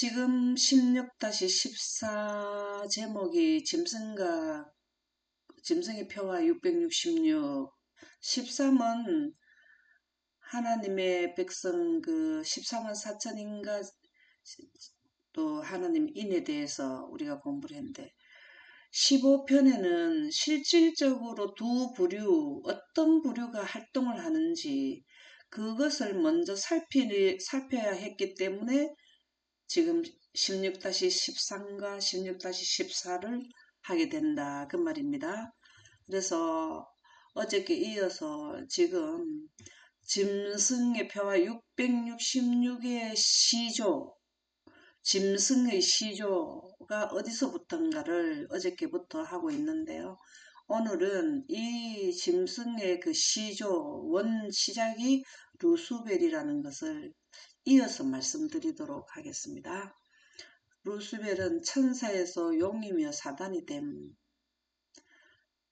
지금 16-14 제목이 짐승의 표와 666, 13은 하나님의 백성 그 14만 4천인가 또 하나님 인에 대해서 우리가 공부를 했는데 15편에는 실질적으로 두 부류, 어떤 부류가 활동을 하는지 그것을 먼저 살펴야 했기 때문에 지금 16-13과 16-14를 하게 된다. 그 말입니다. 그래서 어저께 이어서 지금 짐승의 표와 666의 시조, 짐승의 시조가 어디서부터인가를 어저께부터 하고 있는데요. 오늘은 이 짐승의 그 시조, 원 시작이 루스벨이라는 것을 이어서 말씀드리도록 하겠습니다. 루스벨은 천사에서 용이며 사단이 됨.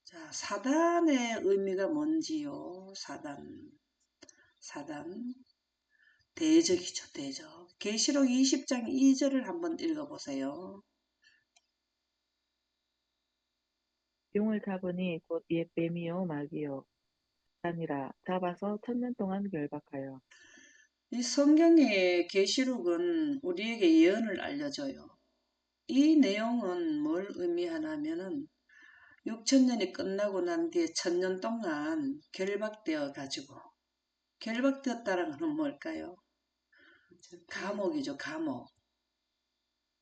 자, 사단의 의미가 뭔지요? 사단. 대적이죠, 대적. 계시록 20장 2절을 한번 읽어보세요. 용을 잡으니 곧 옛 뱀이요 마귀요 사단이라 잡아서 1000년 동안 결박하여. 이 성경의 계시록은 우리에게 예언을 알려줘요. 이 내용은 뭘 의미하냐면은 6천년이 끝나고 난 뒤에 1000년 동안 결박되어 가지고 결박되었다는 것은 뭘까요? 감옥이죠, 감옥.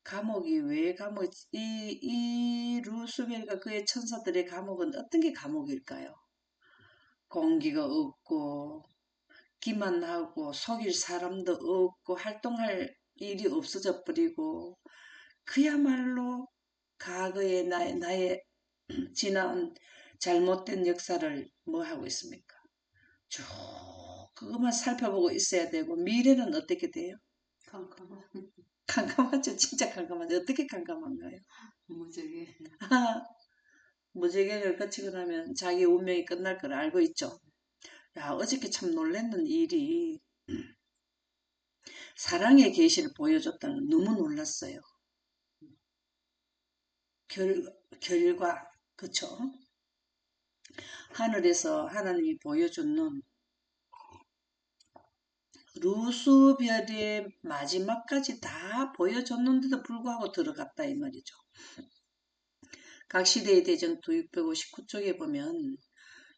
감옥이 왜 감옥, 이 루스벨과 그의 천사들의 감옥은 어떤 게 감옥일까요? 공기가 없고, 기만하고, 속일 사람도 없고, 활동할 일이 없어져 버리고, 그야말로 과거의 나의 지나온 잘못된 역사를 뭐 하고 있습니까? 쭉 그것만 살펴보고 있어야 되고, 미래는 어떻게 돼요? 캄캄한. 캄캄하죠. 진짜 캄캄하죠. 어떻게 캄캄한가요? 무지개. 무지개를 거치고 나면 자기 운명이 끝날 걸 알고 있죠. 야, 어저께 참 놀랐는 일이 사랑의 계시를 보여줬다는 너무 놀랐어요. 결과, 그쵸? 하늘에서 하나님이 보여주는 루스별의 마지막까지 다 보여줬는데도 불구하고 들어갔다 이 말이죠. 각 시대의 대전투 659쪽에 보면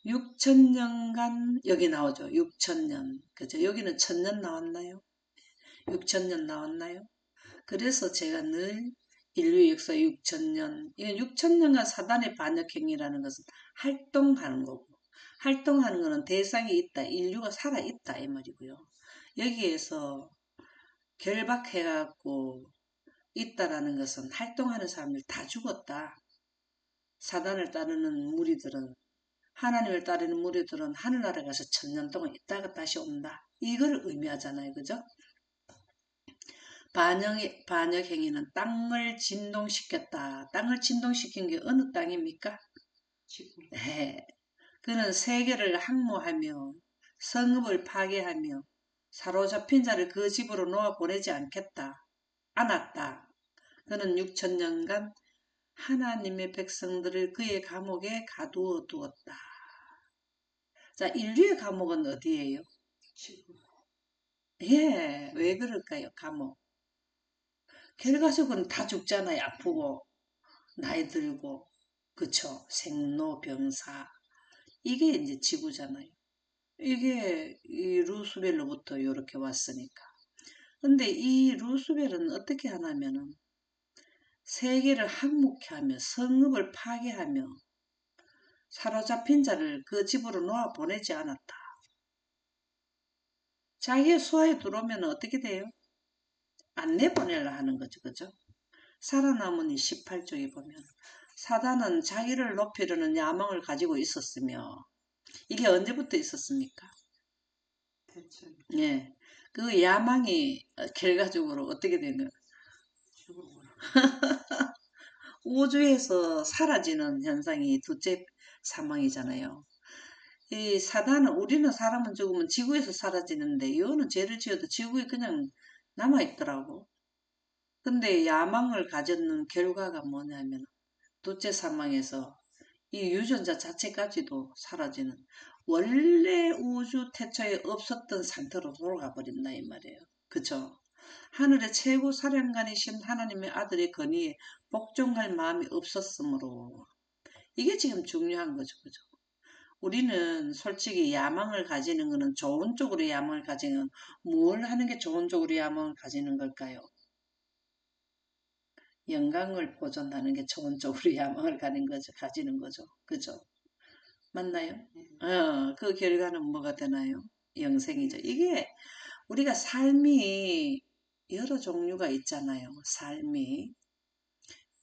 6천년간 여기 나오죠. 6천년. 그죠? 여기는 1000년 나왔나요? 6천년 나왔나요? 그래서 제가 늘 인류 역사 6천년, 이건 6천년간 사단의 반역행위라는 것은 활동하는 거고, 활동하는 것은 대상이 있다, 인류가 살아있다 이 말이고요. 여기에서 결박해갖고 있다라는 것은 활동하는 사람들 다 죽었다. 사단을 따르는 무리들은, 하나님을 따르는 무리들은 하늘나라에 가서 1000년 동안 있다가 다시 온다. 이걸 의미하잖아요. 그죠? 반역 행위는 땅을 진동시켰다. 땅을 진동시킨 게 어느 땅입니까? 지구. 네. 그는 세계를 항모하며 성읍을 파괴하며 사로잡힌 자를 그 집으로 놓아 보내지 않았다. 그는 6천년간 하나님의 백성들을 그의 감옥에 가두어 두었다. 자, 인류의 감옥은 어디예요? 지구. 예, 왜 그럴까요? 감옥. 결과적으로는 다 죽잖아요. 아프고 나이 들고 그쵸? 생로병사 이게 이제 지구잖아요. 이게 이 루스벨로부터 이렇게 왔으니까. 근데 이 루스벨은 어떻게 하냐면은 세계를 항목케 하며 성읍을 파괴하며 사로잡힌 자를 그 집으로 놓아 보내지 않았다. 자기의 수하에 들어오면 어떻게 돼요? 안 내보내려 하는 거죠. 그죠? 살아남은 이 18쪽에 보면 사단은 자기를 높이려는 야망을 가지고 있었으며 이게 언제부터 있었습니까? 대체. 예. 그 야망이 결과적으로 어떻게 되는 우주에서 사라지는 현상이 둘째 사망이잖아요. 이 사단은 우리는 사람은 죽으면 지구에서 사라지는데 이거는 죄를 지어도 지구에 그냥 남아있더라고. 근데 야망을 가졌는 결과가 뭐냐면 둘째 사망에서 이 유전자 자체까지도 사라지는 원래 우주 태초에 없었던 상태로 돌아가 버린다 이 말이에요. 그죠? 하늘의 최고 사령관이신 하나님의 아들의 건의에 복종할 마음이 없었으므로 이게 지금 중요한 거죠. 그죠? 우리는 솔직히 야망을 가지는 거는 좋은 쪽으로 야망을 가지는 뭘 하는 게 좋은 쪽으로 야망을 가지는 걸까요? 영광을 보존하는 게 좋은 쪽으로 야망을 가지는 거죠. 그죠? 맞나요? 그 결과는 뭐가 되나요? 영생이죠. 이게 우리가 삶이 여러 종류가 있잖아요. 삶이.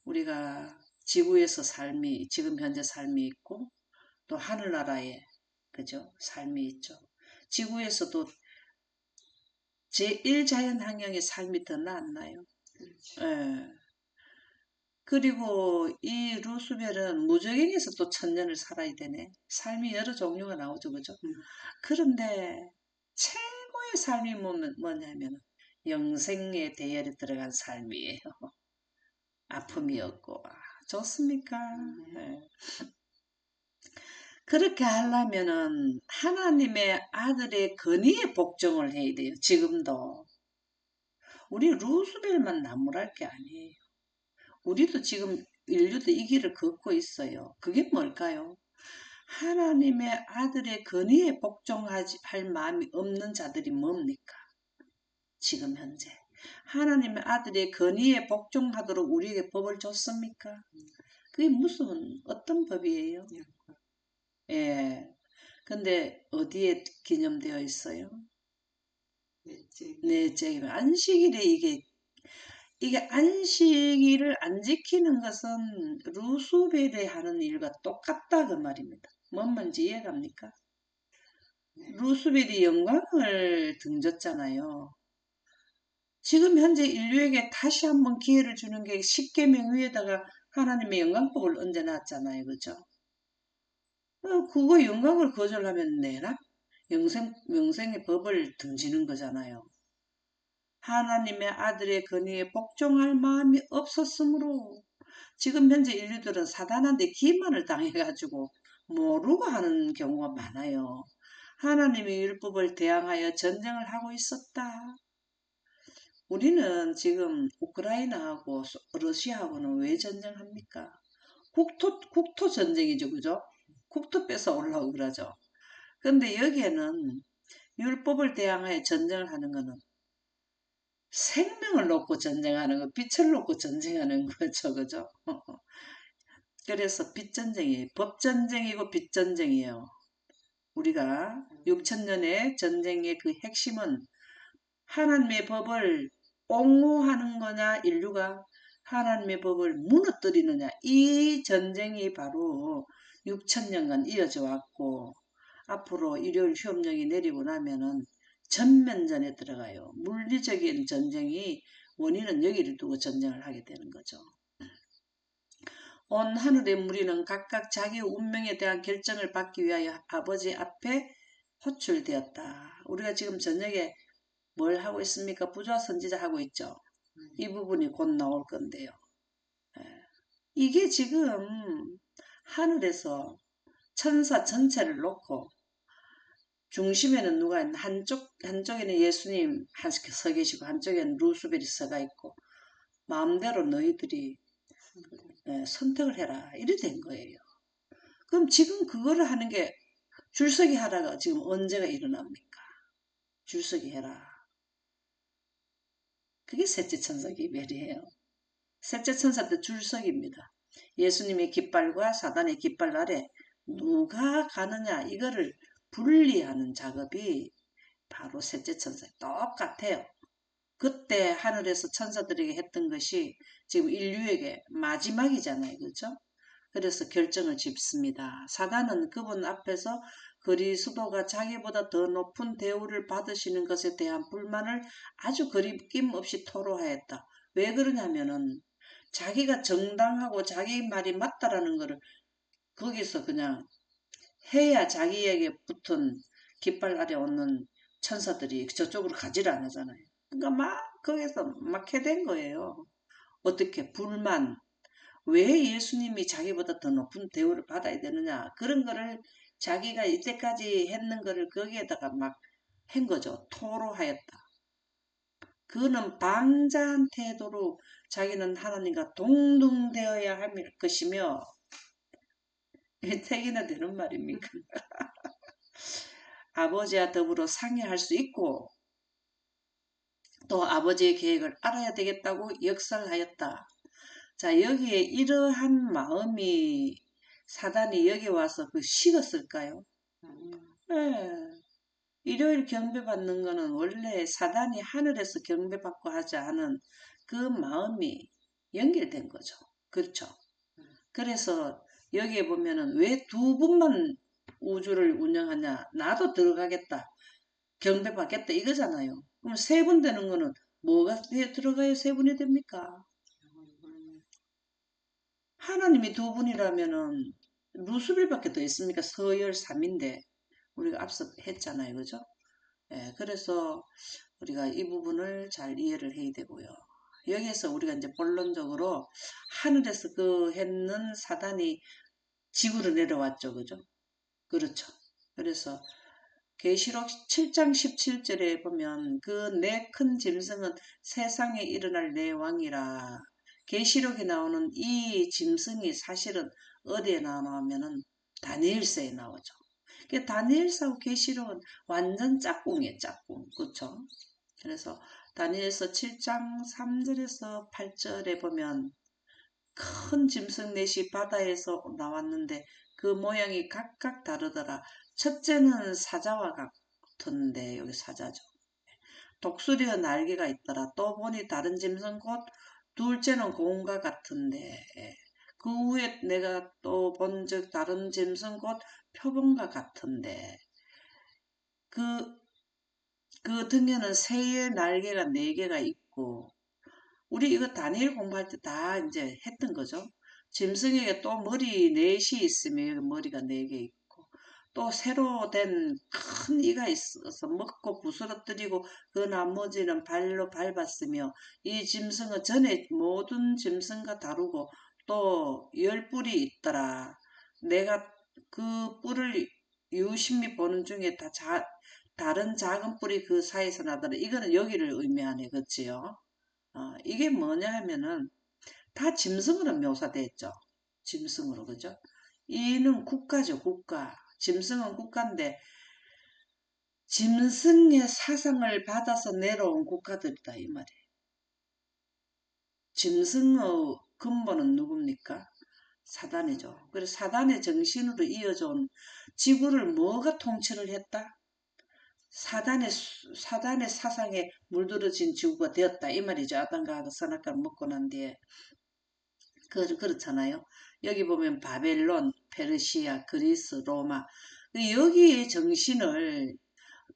우리가 지구에서 삶이, 지금 현재 삶이 있고, 또 하늘나라에, 그죠? 삶이 있죠. 지구에서도 제1자연 환경의 삶이 더 낫나요? 예. 그리고 이 루스벨은 무적행에서 또 천년을 살아야 되네. 삶이 여러 종류가 나오죠, 그죠? 그런데 최고의 삶이 뭐냐면 영생의 대열에 들어간 삶이에요. 아픔이 없고. 좋습니까? 네. 그렇게 하려면은 하나님의 아들의 건의에 복종을 해야 돼요. 지금도. 우리 루스벨만 나무랄 게 아니에요. 우리도 지금 인류도 이 길을 걷고 있어요. 그게 뭘까요? 하나님의 아들의 건의에 복종하지 할 마음이 없는 자들이 뭡니까? 지금 현재. 하나님의 아들의 건의에 복종하도록 우리에게 법을 줬습니까? 그게 무슨 어떤 법이에요? 예. 근데 어디에 기념되어 있어요? 넷째 안식일에 이게 안식일을 안 지키는 것은 루스벨이 하는 일과 똑같다 그 말입니다. 뭔 말인지 이해갑니까? 루스벨이 영광을 등졌잖아요. 지금 현재 인류에게 다시 한번 기회를 주는 게 십계명 위에다가 하나님의 영광법을 얹어놨잖아요. 그죠? 그거 영광을 거절하면 내나? 명생의 법을 등지는 거잖아요. 하나님의 아들의 건의에 복종할 마음이 없었으므로 지금 현재 인류들은 사단한테 기만을 당해가지고 모르고 하는 경우가 많아요. 하나님의 율법을 대항하여 전쟁을 하고 있었다. 우리는 지금 우크라이나하고 러시아하고는 왜 전쟁합니까? 국토 전쟁이죠, 그죠? 국토 뺏어 올라오고 그러죠. 근데 여기에는 율법을 대항하여 전쟁을 하는 거는 생명을 놓고 전쟁하는 거, 빛을 놓고 전쟁하는 거죠, 그죠? 그래서 빛전쟁이에요. 법전쟁이고 빛전쟁이에요. 우리가 6천년의 전쟁의 그 핵심은 하나님의 법을 옹호하는 거냐, 인류가 하나님의 법을 무너뜨리느냐, 이 전쟁이 바로 6천년간 이어져 왔고, 앞으로 일요일 휴업령이 내리고 나면은 전면전에 들어가요. 물리적인 전쟁이 원인은 여기를 두고 전쟁을 하게 되는 거죠. 온 하늘의 무리는 각각 자기 운명에 대한 결정을 받기 위하여 아버지 앞에 호출되었다. 우리가 지금 저녁에 뭘 하고 있습니까? 부조화 선지자 하고 있죠. 이 부분이 곧 나올 건데요. 이게 지금 하늘에서 천사 전체를 놓고 중심에는 누가 있나? 한쪽에는 예수님 서 계시고 한쪽에는 루스벨이 서가 있고 마음대로 너희들이 선택을 해라. 이래 된 거예요. 그럼 지금 그거를 하는 게 줄서기 하다가 지금 언제가 일어납니까? 줄서기 해라. 그게 셋째 천사 기별이에요. 셋째 천사 때 줄서기입니다. 예수님의 깃발과 사단의 깃발 아래 누가 가느냐 이거를 분리하는 작업이 바로 셋째 천사에 똑같아요. 그때 하늘에서 천사들에게 했던 것이 지금 인류에게 마지막이잖아요. 그렇죠? 그래서 결정을 짓습니다. 사단은 그분 앞에서 그리스도가 자기보다 더 높은 대우를 받으시는 것에 대한 불만을 아주 거리낌 없이 토로하였다. 왜 그러냐면은 자기가 정당하고 자기 말이 맞다라는 것을 거기서 그냥 해야 자기에게 붙은 깃발 아래 오는 천사들이 저쪽으로 가지를 않잖아요. 그러니까 막 거기서 막 해댄 거예요. 어떻게 불만, 왜 예수님이 자기보다 더 높은 대우를 받아야 되느냐, 그런 거를 자기가 이때까지 했는 거를 거기에다가 막 한 거죠. 토로하였다. 그는 방자한 태도로 자기는 하나님과 동등되어야 할 것이며, 이게 택이나 되는 말입니까? 아버지와 더불어 상의할 수 있고 또 아버지의 계획을 알아야 되겠다고 역설하였다. 자, 여기에 이러한 마음이 사단이 여기 와서 그 식었을까요? 예. 일요일 경배받는 거는 원래 사단이 하늘에서 경배받고 하지 않은 그 마음이 연결된 거죠. 그렇죠. 그래서 여기에 보면은 왜 두 분만 우주를 운영하냐? 나도 들어가겠다. 경배받겠다 이거잖아요. 그럼 세 분 되는 거는 뭐가 들어가야 세 분이 됩니까? 하나님이 두 분이라면은 루스벨밖에 더 있습니까? 서열 3인데 우리가 앞서 했잖아요. 그죠? 예, 그래서 우리가 이 부분을 잘 이해를 해야 되고요. 여기에서 우리가 이제 본론적으로 하늘에서 그 했는 사단이 지구로 내려왔죠. 그죠? 그렇죠. 그래서 계시록 7장 17절에 보면 그 내 큰 짐승은 세상에 일어날 내 왕이라. 계시록에 나오는 이 짐승이 사실은 어디에 나오냐면은 다니엘서에 나오죠. 다니엘서하고 계시록은 완전 짝꿍이에요. 짝꿍. 그렇죠? 그래서 다니엘서 7장 3절에서 8절에 보면 큰 짐승 넷이 바다에서 나왔는데 그 모양이 각각 다르더라. 첫째는 사자와 같은데 여기 사자죠. 독수리의 날개가 있더라. 또 보니 다른 짐승 곧 둘째는 공과 같은데 그 후에 내가 또 본즉 다른 짐승 곧 표범과 같은데 그, 그 등에는 새의 날개가 네 개가 있고 우리 이거 다니엘 공부할 때 다 이제 했던 거죠. 짐승에게 또 머리 넷이 있으며 여기 머리가 네 개 있고 또 새로 된 큰 이가 있어서 먹고 부스러뜨리고 그 나머지는 발로 밟았으며 이 짐승은 전에 모든 짐승과 다르고 또 열 뿔이 있더라. 내가 그 뿔을 유심히 보는 중에 다른 작은 뿔이 그 사이에서 나더라. 이거는 여기를 의미하네. 그치요? 이게 뭐냐 하면은 다 짐승으로 묘사됐죠. 짐승으로 그죠? 이는 국가죠. 국가. 짐승은 국가인데 짐승의 사상을 받아서 내려온 국가들이다 이 말이에요. 짐승의 근본은 누굽니까? 사단이죠. 그래서 사단의 정신으로 이어져온 지구를 뭐가 통치를 했다? 사단의 사상에 물들어진 지구가 되었다 이 말이죠. 아담과 선악과를 먹고 난 뒤에 그렇잖아요. 여기 보면 바벨론, 페르시아, 그리스, 로마 여기에 정신을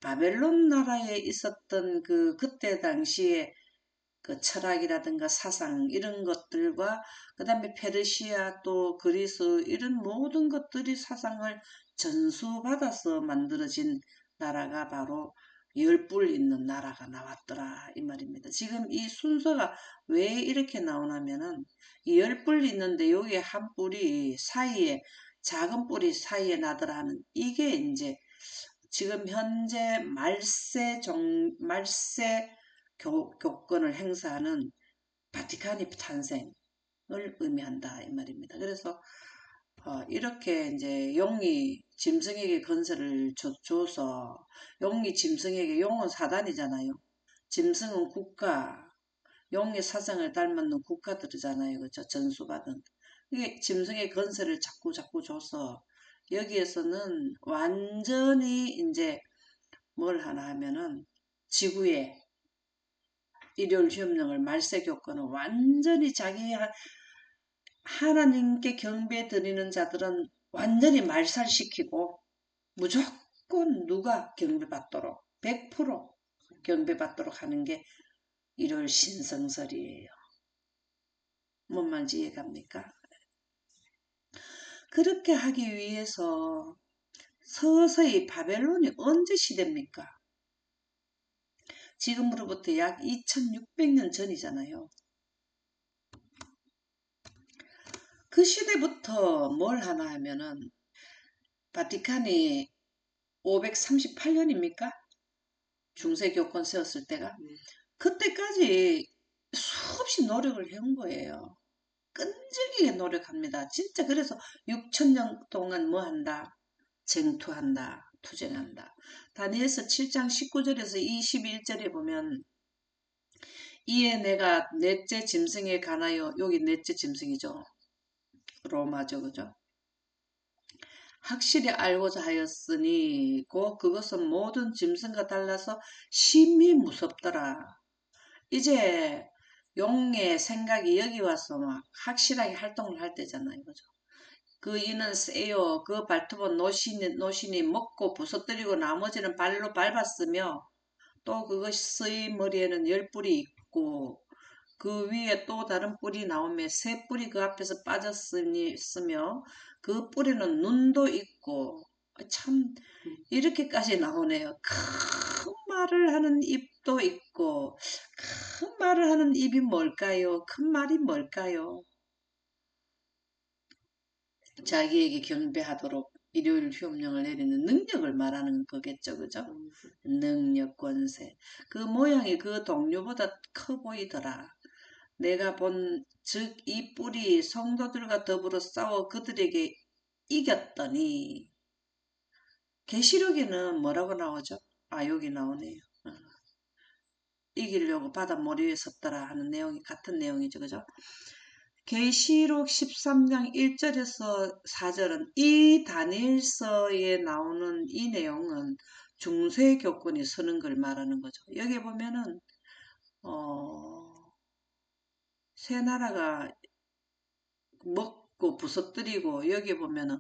바벨론 나라에 있었던 그때 당시에 그 철학이라든가 사상 이런 것들과 그 다음에 페르시아 또 그리스 이런 모든 것들이 사상을 전수받아서 만들어진 나라가 바로 열 뿔 있는 나라가 나왔더라 이 말입니다. 지금 이 순서가 왜 이렇게 나오냐면은 열 뿔 있는데 여기에 한 뿔이 사이에 작은 뿔이 사이에 나더라 하는 이게 이제 지금 현재 말세 교권을 행사하는 바티칸이 탄생을 의미한다 이 말입니다. 그래서 이렇게 이제 용이 짐승에게 건설을 줘서 용이 짐승에게 용은 사단이잖아요. 짐승은 국가, 용의 사상을 닮았는 국가들이잖아요. 그렇죠? 전수받은. 이게 짐승의 건설을 자꾸 줘서 여기에서는 완전히 이제 뭘 하나 하면은 지구의 일요일 휴업령을 말세 교권을 완전히 자기 하나님께 경배 드리는 자들은 완전히 말살시키고 무조건 누가 경배받도록 100% 경배받도록 하는 게 일요일 신성설이에요. 뭔 말인지 이해갑니까? 그렇게 하기 위해서 서서히 바벨론이 언제 시대입니까? 지금으로부터 약 2600년 전이잖아요. 그 시대부터 뭘 하나 하면은 바티칸이 538년입니까? 중세교권 세웠을 때가. 그때까지 수없이 노력을 해온 거예요. 끈질기게 노력합니다. 진짜 그래서 6000년 동안 뭐 한다? 쟁투한다. 투쟁한다. 다니엘서 7장 19절에서 21절에 보면 이에 내가 넷째 짐승에 관하여, 여기 넷째 짐승이죠. 로마죠. 그죠? 확실히 알고자 하였으니 곧 그것은 모든 짐승과 달라서 심히 무섭더라. 이제 용의 생각이 여기 와서 막 확실하게 활동을 할 때잖아요. 그죠? 그 이는 세요. 그 발톱은 노신이 먹고 부서뜨리고 나머지는 발로 밟았으며 또 그것의 머리에는 10뿔이 있고 그 위에 또 다른 뿔이 나오며 새 뿔이 그 앞에서 빠졌으며 그 뿔에는 눈도 있고 참 이렇게까지 나오네요. 큰 말을 하는 입도 있고 큰 말을 하는 입이 뭘까요? 큰 말이 뭘까요? 자기에게 경배하도록 일요일 휴업령을 내리는 능력을 말하는 거겠죠. 그죠? 능력, 권세. 그 모양이 그 동료보다 커 보이더라. 내가 본 즉 이 뿔이 성도들과 더불어 싸워 그들에게 이겼더니 계시록에는 뭐라고 나오죠? 아 여기 나오네요. 이기려고 바닷머리 위에 섰더라 하는 내용이 같은 내용이죠. 그죠? 계시록 13장 1절에서 4절은 이 다니엘서에 나오는 이 내용은 중세교권이 서는 걸 말하는 거죠. 여기 보면은 세 나라가 먹고 부서뜨리고 여기 보면은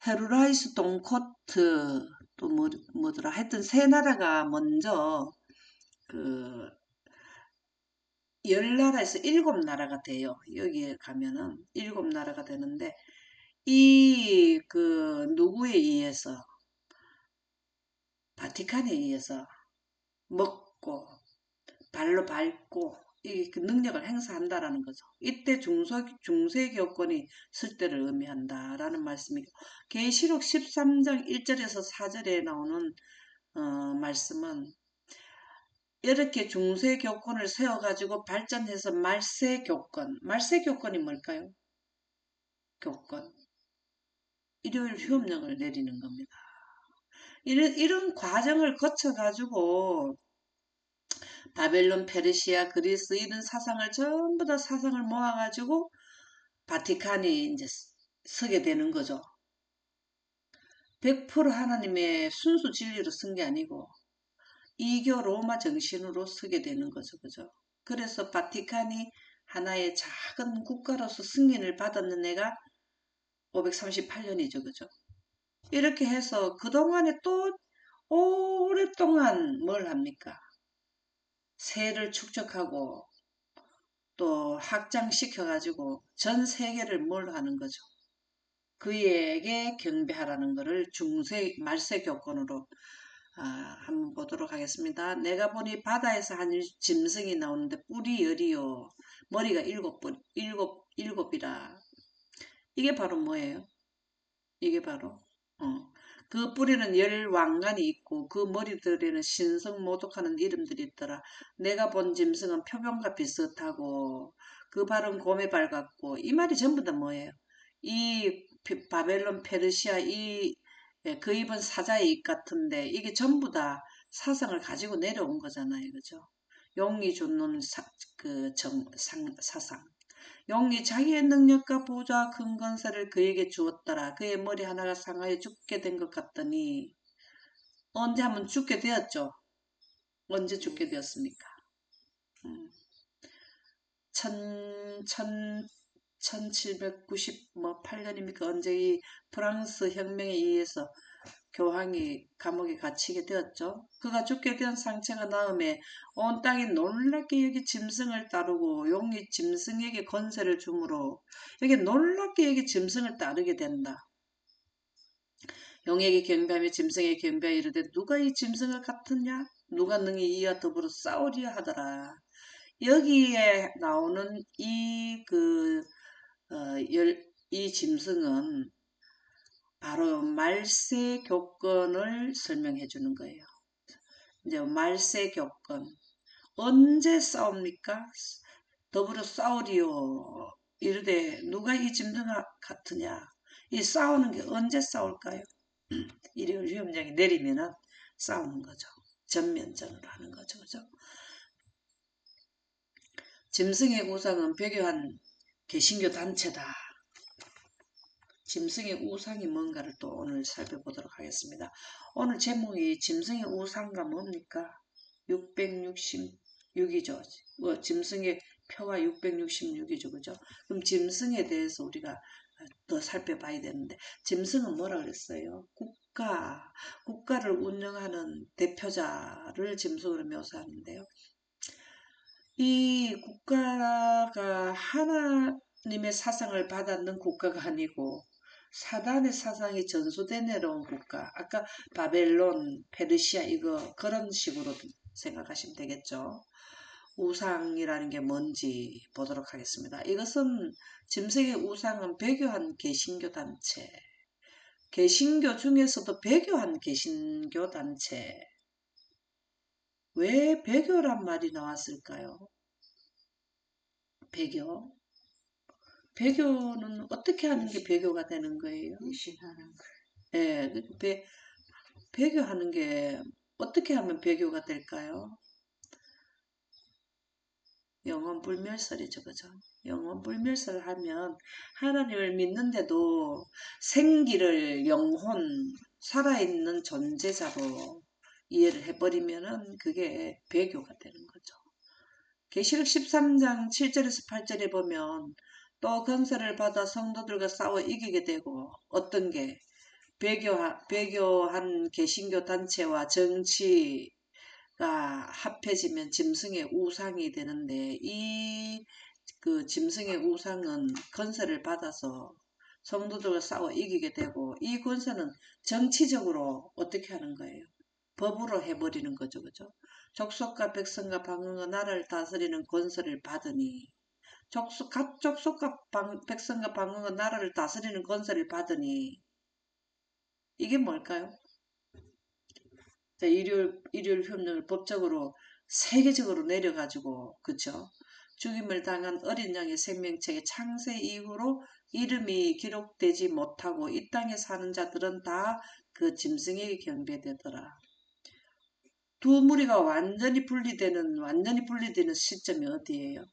헤루라이스 동코트 또 뭐더라 하여튼 세 나라가 먼저 그 10나라에서 7나라가 돼요. 여기에 가면은 7나라가 되는데 이 그 누구에 의해서 바티칸에 의해서 먹고 발로 밟고 그 능력을 행사한다라는 거죠. 이때 중세교권이 쓸 때를 의미한다라는 말씀이고 계시록 13장 1절에서 4절에 나오는 말씀은 이렇게 중세교권을 세워가지고 발전해서 말세교권이 뭘까요? 교권. 일요일 휴업령을 내리는 겁니다. 이런 과정을 거쳐가지고 바벨론, 페르시아, 그리스 이런 사상을 전부 다 사상을 모아가지고 바티칸이 이제 서게 되는 거죠. 100% 하나님의 순수 진리로 쓴 게 아니고 이교 로마 정신으로 서게 되는 거죠. 그죠? 그래서 바티칸이 하나의 작은 국가로서 승인을 받았는 애가 538년이죠. 그죠? 이렇게 해서 그동안에 또 오랫동안 뭘 합니까? 세를 축적하고 또 확장시켜가지고 전 세계를 뭘 하는 거죠. 그에게 경배하라는 것을 말세 교권으로 한번 보도록 하겠습니다. 내가 보니 바다에서 한 짐승이 나오는데 뿔이 열이요 머리가 일곱이라. 이게 바로 뭐예요? 이게 바로 그 뿔에는 10왕관이 있고 그 머리들에는 신성모독하는 이름들이 있더라. 내가 본 짐승은 표범과 비슷하고 그 발은 곰의 발 같고 이 말이 전부 다 뭐예요? 이 바벨론 페르시아 그 입은 사자의 입 같은데 이게 전부 다 사상을 가지고 내려온 거잖아요. 그죠? 용이 주는 사상. 용이 자기의 능력과 보좌와 큰 권세를 그에게 주었더라. 그의 머리 하나가 상하여 죽게 된 것 같더니 언제 한번 죽게 되었죠. 언제 죽게 되었습니까? 음. 1798년입니까? 언제 이 프랑스 혁명에 의해서 교황이 감옥에 갇히게 되었죠. 그가 죽게 된 상처가 나음에 온 땅이 놀랍게 여기 짐승을 따르고 용이 짐승에게 권세를 주므로 여기 놀랍게 여기 짐승을 따르게 된다. 용에게 경배하며 짐승에게 경배하여 이르되 누가 이 짐승을 같으냐? 누가 능히 이와 더불어 싸우리야 하더라. 여기에 나오는 이 짐승은 바로 말세 교권을 설명해 주는 거예요. 이제 말세 교권. 언제 싸웁니까? 더불어 싸우리요. 이르되 누가 이 짐승과 같으냐? 이 싸우는 게 언제 싸울까요? 일요일 위험장이 내리면은 싸우는 거죠. 전면전으로 하는 거죠. 그죠? 짐승의 우상은 배교한 개신교 단체다. 짐승의 우상이 뭔가를 또 오늘 살펴보도록 하겠습니다. 오늘 제목이 짐승의 우상가 뭡니까? 666이죠. 짐승의 표가 666이죠. 그죠? 그럼 짐승에 대해서 우리가 더 살펴봐야 되는데, 짐승은 뭐라 그랬어요? 국가를 운영하는 대표자를 짐승으로 묘사하는데요. 이 국가가 하나님의 사상을 받았는 국가가 아니고 사단의 사상이 전수돼 내려온 국가. 아까 바벨론, 페르시아 이거 그런 식으로 생각하시면 되겠죠. 우상이라는 게 뭔지 보도록 하겠습니다. 이것은 짐승의 우상은 배교한 개신교 단체. 개신교 중에서도 배교한 개신교 단체. 왜 배교란 말이 나왔을까요? 배교. 배교는 어떻게 하는 게 배교가 되는 거예요? 배신하는 거. 예, 배교하는 게 어떻게 하면 배교가 될까요? 영혼불멸설이죠, 그죠? 영혼불멸설을 하면 하나님을 믿는데도 생기를 영혼, 살아있는 존재자로 이해를 해버리면은 그게 배교가 되는 거죠. 계시록 13장 7절에서 8절에 보면 또 권세를 받아 성도들과 싸워 이기게 되고 어떤 게 배교한 개신교 단체와 정치가 합해지면 짐승의 우상이 되는데 이 그 짐승의 우상은 권세를 받아서 성도들과 싸워 이기게 되고 이 권세는 정치적으로 어떻게 하는 거예요? 법으로 해버리는 거죠. 그죠? 족속과 백성과 방언과 나라를 다스리는 권세를 받으니 각 족속과 백성과 방언과 나라를 다스리는 권세를 받으니 이게 뭘까요? 자, 일요일 협력을 법적으로 세계적으로 내려가지고 그쵸? 죽임을 당한 어린 양의 생명책의 창세 이후로 이름이 기록되지 못하고 이 땅에 사는 자들은 다 그 짐승에게 경배되더라. 두 무리가 완전히 분리되는 시점이 어디예요?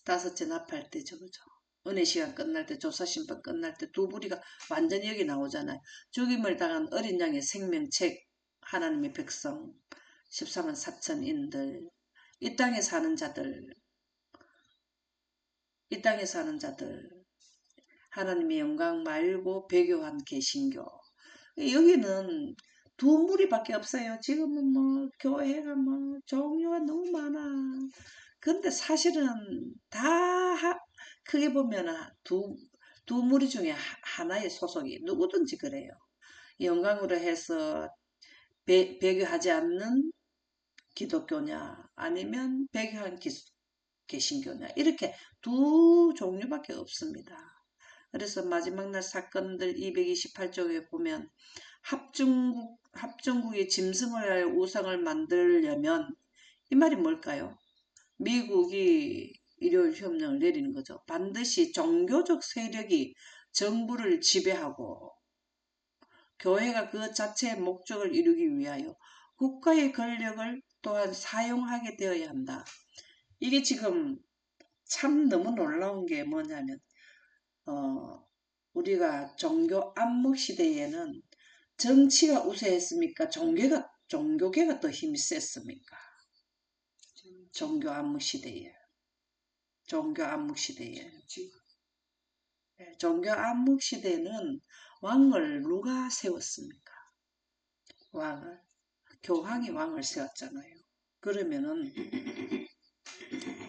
다섯째 나팔 때죠. 그죠? 은혜 시간 끝날 때, 조사심판 끝날 때 두 무리가 완전히 여기 나오잖아요. 죽임을 당한 어린 양의 생명책, 하나님의 백성, 14만 4천인들, 이 땅에 사는 자들, 하나님의 영광 말고 배교한 개신교. 여기는 두 무리밖에 없어요. 지금은 뭐 교회가 뭐 종류가 너무 많아. 근데 사실은 다 크게 보면 두 무리 중에 하나의 소속이 누구든지 그래요. 영광으로 해서 배교하지 않는 기독교냐 아니면 배교한 개신교냐 이렇게 두 종류밖에 없습니다. 그래서 마지막 날 사건들 228쪽에 보면 합중국이 짐승을 할 우상을 만들려면 이 말이 뭘까요? 미국이 일요일 협령을 내리는 거죠. 반드시 종교적 세력이 정부를 지배하고 교회가 그 자체의 목적을 이루기 위하여 국가의 권력을 또한 사용하게 되어야 한다. 이게 지금 참 너무 놀라운 게 뭐냐면 우리가 종교 암묵 시대에는 정치가 우세했습니까? 종교계가 더 힘이 셌습니까? 종교 암묵 시대에. 종교 암묵 시대에는 왕을 누가 세웠습니까? 교황이 왕을 세웠잖아요. 그러면은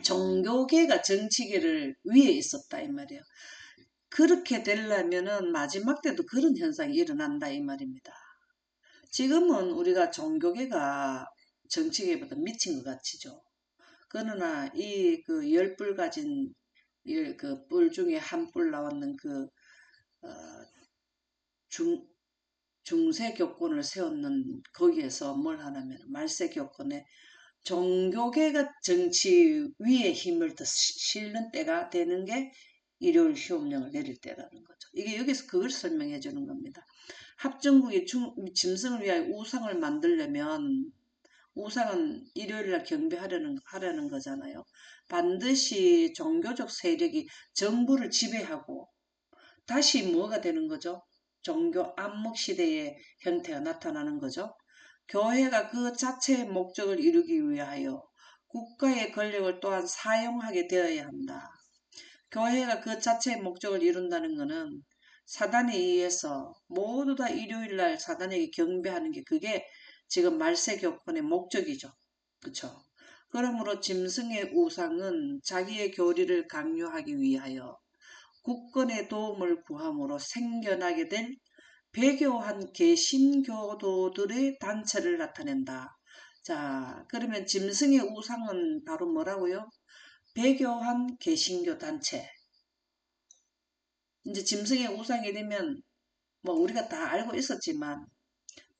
종교계가 정치계를 위에 있었다 이 말이에요. 그렇게 되려면은 마지막 때도 그런 현상이 일어난다 이 말입니다. 지금은 우리가 종교계가 정치계보다 미친 것 같지죠. 그러나 이 그 열 뿔 가진 그 뿔 중에 한 뿔 나왔는 그 어, 중, 중세교권을 세웠는 거기에서 뭘 하냐면 말세교권에 종교계가 정치 위에 힘을 더 실는 때가 되는 게 일요일 휴업령을 내릴 때라는 거죠. 이게 여기서 그걸 설명해 주는 겁니다. 합정국이 짐승을 위하여 우상을 만들려면 우상은 일요일날 하려는 거잖아요. 반드시 종교적 세력이 정부를 지배하고 다시 뭐가 되는 거죠? 종교 암묵 시대의 형태가 나타나는 거죠. 교회가 그 자체의 목적을 이루기 위하여 국가의 권력을 또한 사용하게 되어야 한다. 교회가 그 자체의 목적을 이룬다는 것은 사단에 의해서 모두 다 일요일날 사단에게 경배하는 게 그게 지금 말세교권의 목적이죠. 그쵸? 그러므로 짐승의 우상은 자기의 교리를 강요하기 위하여 국권의 도움을 구함으로 생겨나게 될 배교한 개신교도들의 단체를 나타낸다. 자, 그러면 짐승의 우상은 바로 뭐라고요? 배교한 개신교 단체. 이제 짐승의 우상이 되면 뭐 우리가 다 알고 있었지만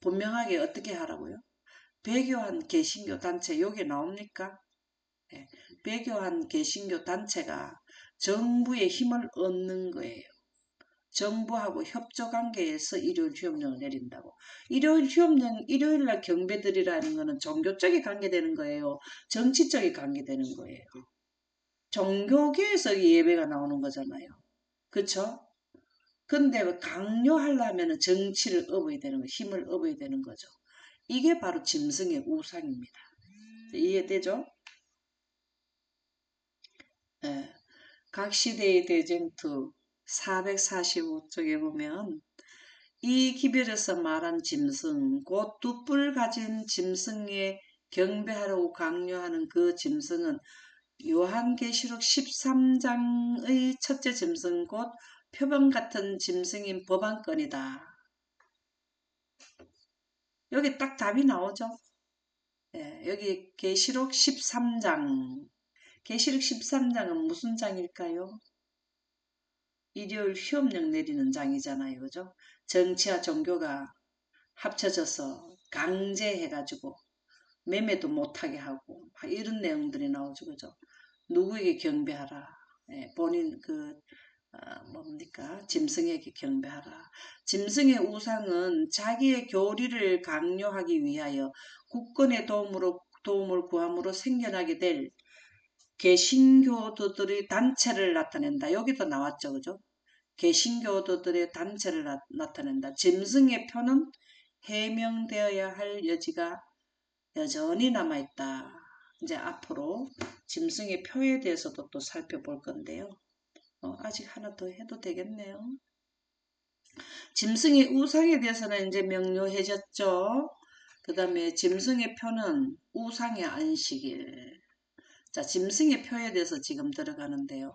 분명하게 어떻게 하라고요? 배교한 개신교 단체 여기 나옵니까? 네. 배교한 개신교 단체가 정부의 힘을 얻는 거예요. 정부하고 협조 관계에서 일요일 휴업령을 내린다고. 일요일 날 경배드리라는 거는 종교적인 관계되는 거예요. 정치적인 관계되는 거예요. 종교계에서 예배가 나오는 거잖아요. 그쵸? 근데 강요하려면 정치를 업어야 되는 거, 힘을 업어야 되는 거죠. 이게 바로 짐승의 우상입니다. 이해되죠? 예. 각 시대의 대쟁투 445쪽에 보면 이 기별에서 말한 짐승, 곧 두 뿔 가진 짐승에 경배하라고 강요하는 그 짐승은 요한계시록 13장의 첫째 짐승, 곧 표범 같은 짐승인 법안권이다. 여기 딱 답이 나오죠. 예, 여기 계시록 13장. 계시록 13장은 무슨 장일까요? 일요일 휴업령 내리는 장이잖아요. 그죠? 정치와 종교가 합쳐져서 강제해가지고 매매도 못하게 하고 이런 내용들이 나오죠. 그죠? 누구에게 경배하라. 예, 본인 뭡니까? 짐승에게 경배하라. 짐승의 우상은 자기의 교리를 강요하기 위하여 국권의 도움을 구함으로 생겨나게 될 개신교도들의 단체를 나타낸다. 여기도 나왔죠. 그죠? 개신교도들의 단체를 나타낸다. 짐승의 표는 해명되어야 할 여지가 여전히 남아있다. 이제 앞으로 짐승의 표에 대해서도 또 살펴볼 건데요. 아직 하나 더 해도 되겠네요. 짐승의 우상에 대해서는 이제 명료해졌죠. 그 다음에 짐승의 표는 우상의 안식일. 자, 짐승의 표에 대해서 지금 들어가는데요.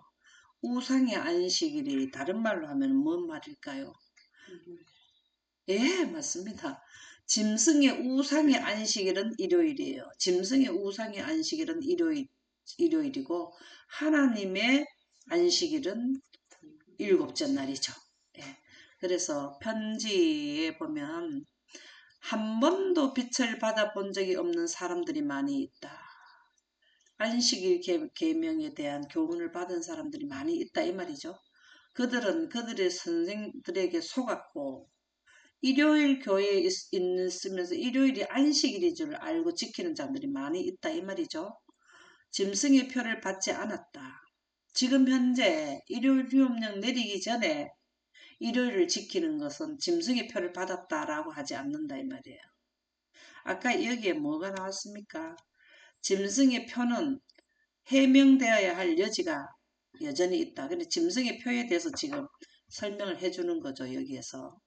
우상의 안식일이 다른 말로 하면 뭔 말일까요? 예, 맞습니다. 짐승의 우상의 안식일은 일요일이에요. 짐승의 우상의 안식일은 일요일이고 하나님의 안식일은 일곱째 날이죠. 예. 그래서 편지에 보면 한 번도 빛을 받아본 적이 없는 사람들이 많이 있다. 안식일 계명에 대한 교훈을 받은 사람들이 많이 있다 이 말이죠. 그들은 그들의 선생들에게 속았고 일요일 교회에 있으면서 일요일이 안식일인 줄 알고 지키는 자들이 많이 있다 이 말이죠. 짐승의 표를 받지 않았다. 지금 현재 일요일 휴업령 내리기 전에 일요일을 지키는 것은 짐승의 표를 받았다라고 하지 않는다 이 말이에요. 아까 여기에 뭐가 나왔습니까? 짐승의 표는 해명되어야 할 여지가 여전히 있다. 근데 짐승의 표에 대해서 지금 설명을 해주는 거죠. 여기에서.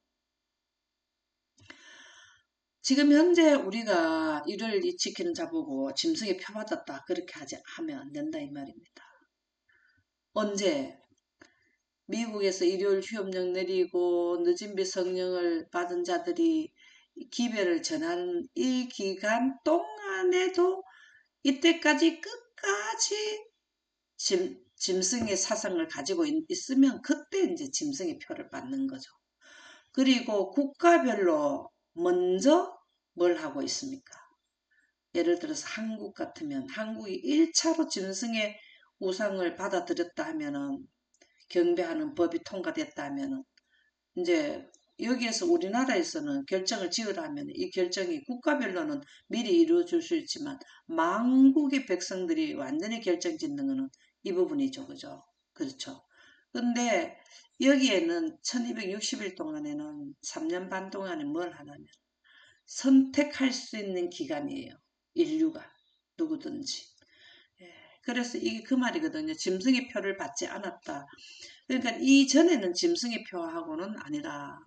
지금 현재 우리가 일요일 지키는 자보고 짐승의 표 받았다. 그렇게 하면 안 된다 이 말입니다. 언제? 미국에서 일요일 휴업령 내리고 늦은비 성령을 받은 자들이 기별을 전하는 이 기간 동안에도 이때까지 끝까지 짐승의 사상을 가지고 있으면 그때 이제 짐승의 표를 받는 거죠. 그리고 국가별로 먼저 뭘 하고 있습니까? 예를 들어서 한국 같으면 한국이 1차로 짐승의 우상을 받아들였다 하면은 경배하는 법이 통과됐다 하면은 이제 여기에서 우리나라에서는 결정을 지으라 하면 이 결정이 국가별로는 미리 이루어질 수 있지만 만국의 백성들이 완전히 결정 짓는 거는 이 부분이죠. 그죠? 그렇죠. 근데 여기에는 1260일 동안에는 3년 반 동안에 뭘 하냐면 선택할 수 있는 기간이에요. 인류가 누구든지. 예, 그래서 이게 그 말이거든요. 짐승의 표를 받지 않았다. 그러니까 이전에는 짐승의 표하고는 아니라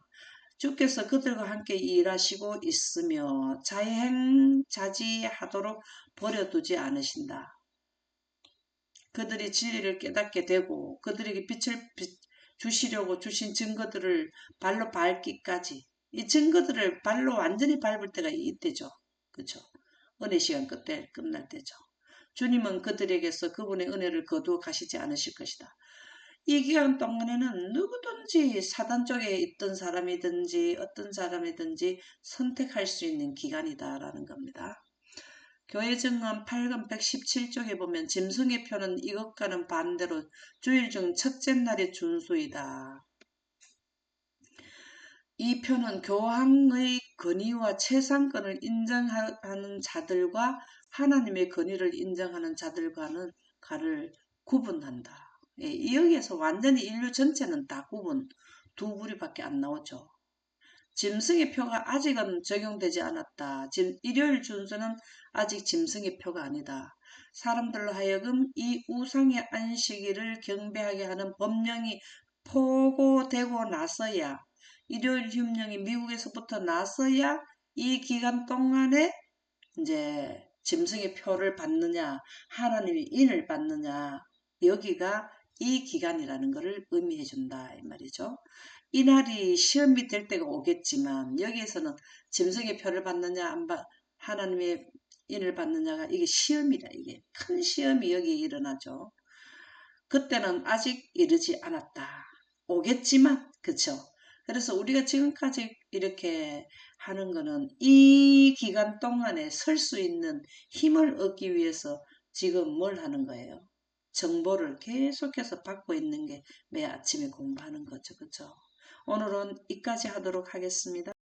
주께서 그들과 함께 일하시고 있으며 자행자지하도록 버려두지 않으신다. 그들이 진리를 깨닫게 되고 그들에게 빛을 주시려고 주신 증거들을 발로 밟기까지 이 증거들을 발로 완전히 밟을 때가 이때죠. 그렇죠? 은혜 시간 끝날 때죠. 주님은 그들에게서 그분의 은혜를 거두어 가시지 않으실 것이다. 이 기간 동안에는 누구든지 사단 쪽에 있던 사람이든지 어떤 사람이든지 선택할 수 있는 기간이다라는 겁니다. 교회 증언 8권 117쪽에 보면 짐승의 표는 이것과는 반대로 주일 중 첫째 날의 준수이다. 이 표는 교황의 권위와 최상권을 인정하는 자들과 하나님의 권위를 인정하는 자들과는 가를 구분한다. 예, 여기에서 완전히 인류 전체는 다 두 부류밖에 안 나오죠. 짐승의 표가 아직은 적용되지 않았다. 일요일 준수는 아직 짐승의 표가 아니다. 사람들로 하여금 이 우상의 안식일을 경배하게 하는 법령이 포고되고 나서야 일요일 휴명이 미국에서부터 나서야 이 기간 동안에 이제 짐승의 표를 받느냐 하나님의 인을 받느냐 여기가 이 기간이라는 것을 의미해 준다 이 말이죠. 이날이 시험이 될 때가 오겠지만 여기에서는 짐승의 표를 받느냐 하나님의 인을 받느냐가 이게 시험이다. 이게 큰 시험이 여기에 일어나죠. 그때는 아직 이르지 않았다. 오겠지만 그쵸. 그래서 우리가 지금까지 이렇게 하는 거는 이 기간 동안에 설 수 있는 힘을 얻기 위해서 지금 뭘 하는 거예요? 정보를 계속해서 받고 있는 게 매 아침에 공부하는 거죠. 그쵸? 오늘은 이까지 하도록 하겠습니다.